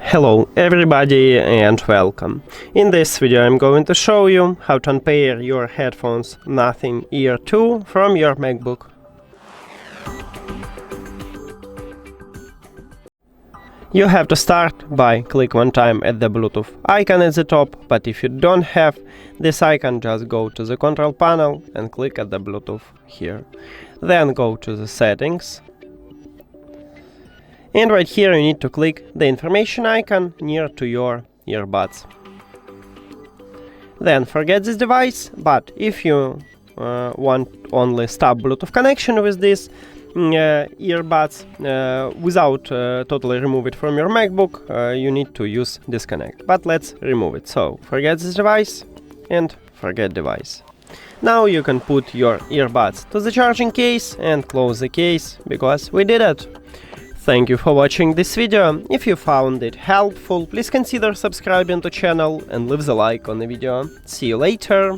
Hello everybody and welcome. In this video I'm going to show you how to unpair your headphones Nothing Ear 2 from your MacBook. You have to start by click one time at the Bluetooth icon at the top, but if you don't have this icon, just go to the control panel and click at the Bluetooth here. Then go to the settings. And right here you need to click the information icon near to your earbuds. Then forget this device, but if you want only stop Bluetooth connection with this earbuds without totally remove it from your MacBook, you need to use disconnect. But let's remove it. So forget this device and forget device. Now you can put your earbuds to the charging case and close the case, because we did it. Thank you for watching this video. If you found it helpful, please consider subscribing to the channel and leave the like on the video. See you later!